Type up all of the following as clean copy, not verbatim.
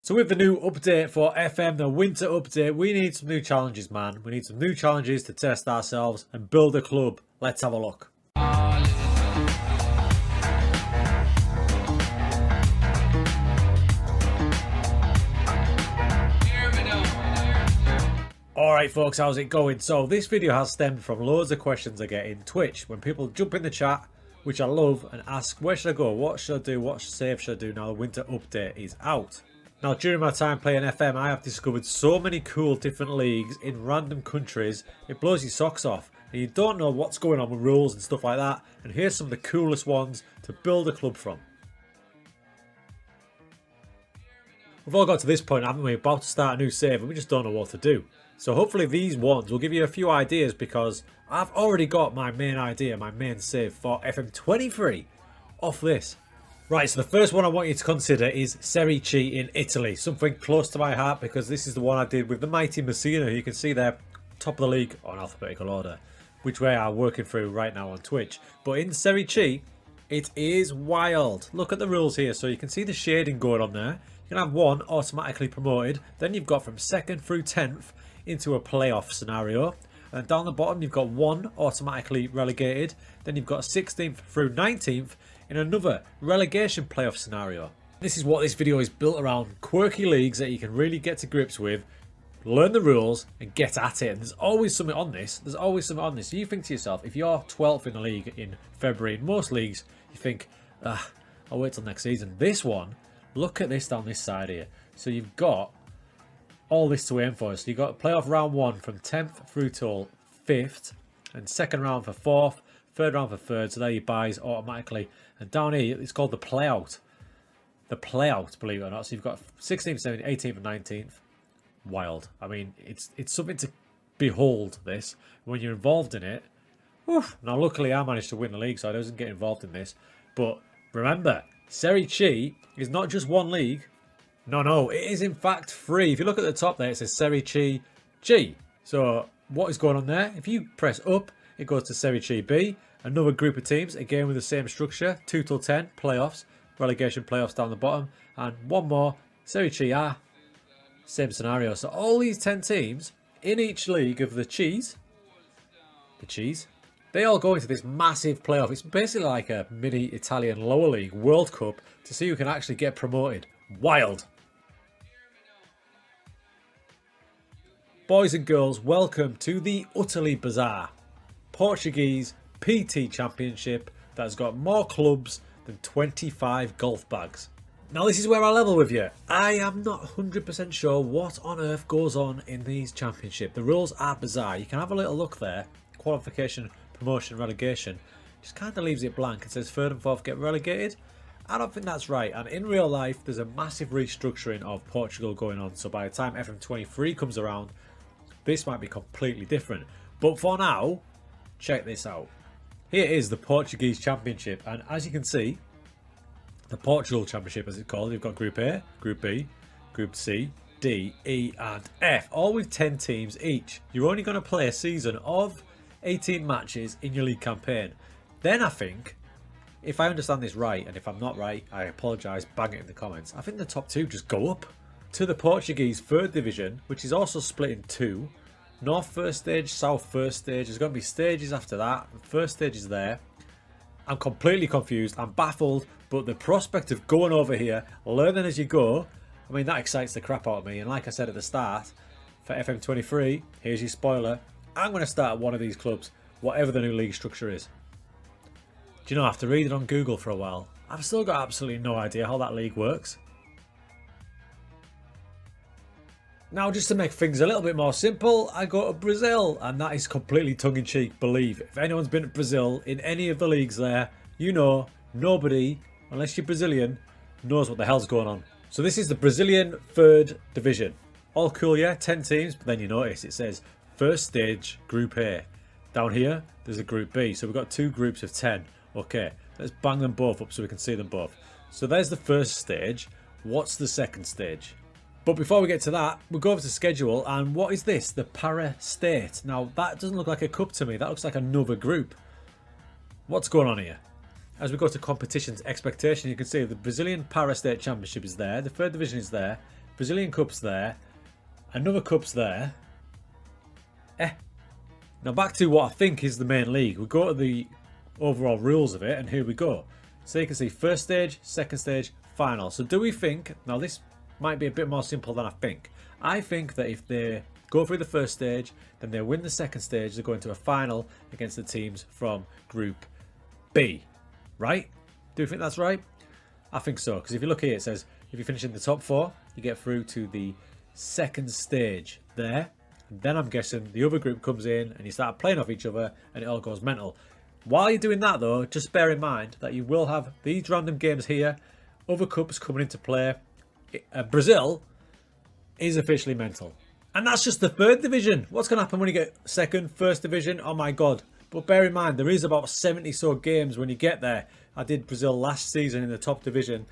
So with the new update for FM, the winter update, we need some new challenges, man. We need some new challenges to test ourselves and build a club. Let's have a look. Alright folks, how's it going? So this video has stemmed from loads of questions I get in Twitch when people jump in the chat, which I love, and ask where should I go, what should I do, what save should I do now the winter update is out. Now during my time playing FM, I have discovered so many cool different leagues in random countries, it blows your socks off and you don't know what's going on with rules and stuff like that, and here's some of the coolest ones to build a club from. We've all got to this point, haven't we, about to start a new save and we just don't know what to do. So hopefully these ones will give you a few ideas, because I've already got my main idea, my main save for FM23 off this. Right, so the first one I want you to consider is Serie C in Italy. Something close to my heart because this is the one I did with the mighty Messina. You can see there, top of the league on alphabetical order, which way I'm working through right now on Twitch. But in Serie C, it is wild. Look at the rules here. So you can see the shading going on there. You can have one automatically promoted. Then you've got from 2nd through 10th into a playoff scenario. And down the bottom, you've got one automatically relegated. Then you've got 16th through 19th in another relegation playoff scenario. This is what this video is built around. Quirky leagues that you can really get to grips with, learn the rules and get at it. And there's always something on this. There's always something on this. So you think to yourself, if you're 12th in the league in February, in most leagues, you think, I'll wait till next season. This one, look at this down this side here. So you've got all this to aim for. So you've got playoff round 1 from 10th through till 5th, and second round for 4th, third round for 3rd. So there you buys automatically. And down here, it's called the playout. The playout, believe it or not. So you've got 16th, 17th, 18th, and 19th. Wild. I mean, it's something to behold, this. When you're involved in it. Oof. Now, luckily, I managed to win the league, so I didn't get involved in this. But remember, Serie C is not just one league. No, it is in fact free. If you look at the top there, it says Serie C G. So what is going on there? If you press up, it goes to Serie C B. Another group of teams, again with the same structure, 2 till 10, playoffs, relegation playoffs down the bottom, and one more, Serie C A, same scenario. So all these 10 teams in each league of the cheese, they all go into this massive playoff. It's basically like a mini Italian lower league World Cup to see who can actually get promoted. Wild. Boys and girls, welcome to the utterly bizarre Portuguese PT Championship that has got more clubs than 25 golf bags. Now this is where I level with you. I am not 100% sure what on earth goes on in these championships. The rules are bizarre. You can have a little look there. Qualification, promotion, relegation. Just kind of leaves it blank. It says 3rd and 4th get relegated. I don't think that's right. And in real life, there's a massive restructuring of Portugal going on. So by the time FM23 comes around, this might be completely different. But for now, check this out. Here is the Portuguese Championship, and as you can see, the Portugal Championship as it's called, you've got Group A, Group B, Group C, D, E and F, all with 10 teams each. You're only going to play a season of 18 matches in your league campaign. Then I think, if I understand this right, and if I'm not right, I apologise, bang it in the comments, I think the top 2 just go up to the Portuguese 3rd Division, which is also split in 2. North first stage, South first stage. There's going to be stages after that. The first stage is there. I'm completely confused. I'm baffled. But the prospect of going over here, learning as you go, I mean, that excites the crap out of me. And like I said at the start, for FM23, here's your spoiler. I'm going to start at one of these clubs, whatever the new league structure is. Do you know, after reading on Google for a while, I've still got absolutely no idea how that league works. Now, just to make things a little bit more simple, I go to Brazil, and that is completely tongue-in-cheek, believe. If anyone's been to Brazil in any of the leagues there, you know nobody, unless you're Brazilian, knows what the hell's going on. So this is the Brazilian 3rd Division. All cool, yeah? 10 teams, but then you notice it says first stage Group A. Down here, there's a Group B, so we've got 2 groups of 10. Okay, let's bang them both up so we can see them both. So there's the first stage. What's the second stage? But before we get to that, we'll go over to schedule, and what is this? The Para State. Now, that doesn't look like a cup to me. That looks like another group. What's going on here? As we go to competitions expectation, you can see the Brazilian Para State Championship is there. The 3rd Division is there. Brazilian Cup's there. Another Cup's there. Now back to what I think is the main league. We go to the overall rules of it, and here we go. So you can see first stage, second stage, final. So do we think, now this might be a bit more simple than I think. I think that if they go through the first stage, then they win the second stage, they go into a final against the teams from Group B. Right? Do you think that's right? I think so, because if you look here, it says if you finish in the top 4, you get through to the second stage there. And then I'm guessing the other group comes in and you start playing off each other and it all goes mental. While you're doing that though, just bear in mind that you will have these random games here, other cups coming into play. Brazil is officially mental. And that's just the third division. What's going to happen when you get second, first division? Oh my God. But bear in mind, there is about 70 so games when you get there. I did Brazil last season in the top division.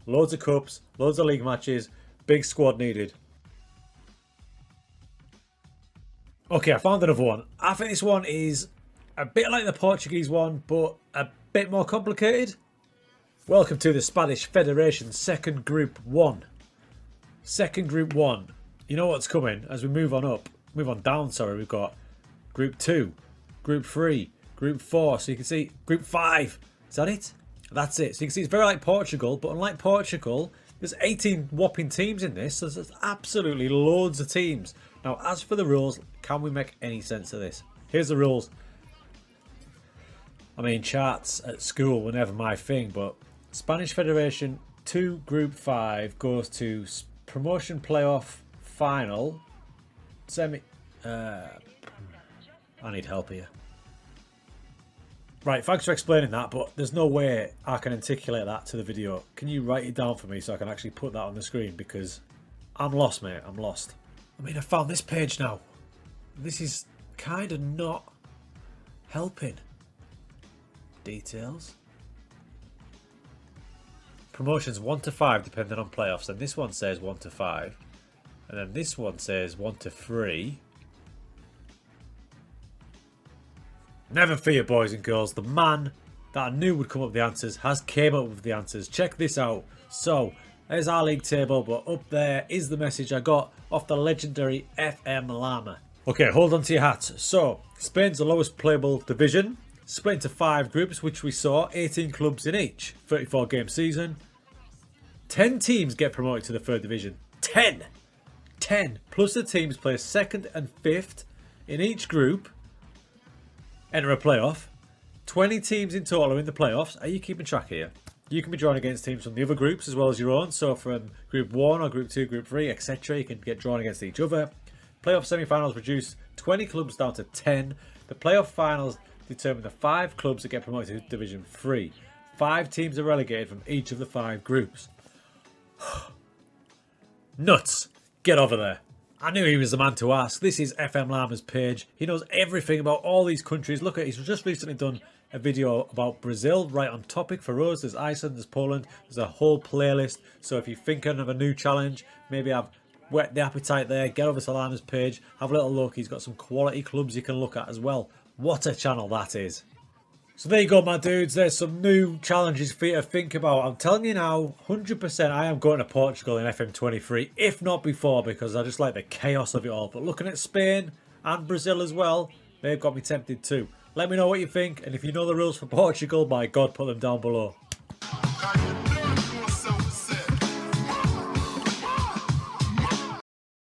Loads of cups, loads of league matches, big squad needed. Okay, I found another one. I think this one is a bit like the Portuguese one, but a bit more complicated. Welcome to the Spanish Federation Second Group 1. Second Group 1. You know what's coming as we move on down, we've got Group 2, Group 3, Group 4. So you can see Group 5. Is that it? That's it. So you can see it's very like Portugal, but unlike Portugal, there's 18 whopping teams in this. So there's absolutely loads of teams. Now, as for the rules, can we make any sense of this? Here's the rules. I mean, charts at school were never my thing, but Spanish Federation 2 Group 5 goes to promotion playoff final semi. I need help here. Right, thanks for explaining that, but there's no way I can articulate that to the video. Can you write it down for me so I can actually put that on the screen? Because I'm lost, mate. I'm lost. I mean, I found this page now. This is kind of not helping. Details. Promotions 1 to 5 depending on playoffs. And this one says 1 to 5. And then this one says 1 to 3. Never fear, boys and girls. The man that I knew would come up with the answers has came up with the answers. Check this out. So, there's our league table, but up there is the message I got off the legendary FMLlama. Okay, hold on to your hats. So, Spain's the lowest playable division. Split into 5 groups, which we saw. 18 clubs in each. 34 game season. 10 teams get promoted to the 3rd division. 10! 10! Plus the teams play 2nd and 5th in each group. Enter a playoff. 20 teams in total are in the playoffs. Are you keeping track here? You can be drawn against teams from the other groups as well as your own. So from Group 1 or Group 2, Group 3, etc. You can get drawn against each other. Playoff semi-finals reduce 20 clubs down to 10. The playoff finals determine the 5 clubs that get promoted to Division 3. 5 teams are relegated from each of the 5 groups. Nuts! Get over there. I knew he was the man to ask. This is FMLlama's page. He knows everything about all these countries. Look at, he's just recently done a video about Brazil, right on topic for us. There's Iceland, there's Poland, there's a whole playlist. So if you're thinking of a new challenge, maybe I've whet the appetite there, get over to Llama's page, have a little look. He's got some quality clubs you can look at as well. What a channel that is. So there you go, my dudes. There's some new challenges for you to think about. I'm telling you now, 100% I am going to Portugal in FM23, if not before, because I just like the chaos of it all. But looking at Spain and Brazil as well, they've got me tempted too. Let me know what you think, and if you know the rules for Portugal, by God, put them down below.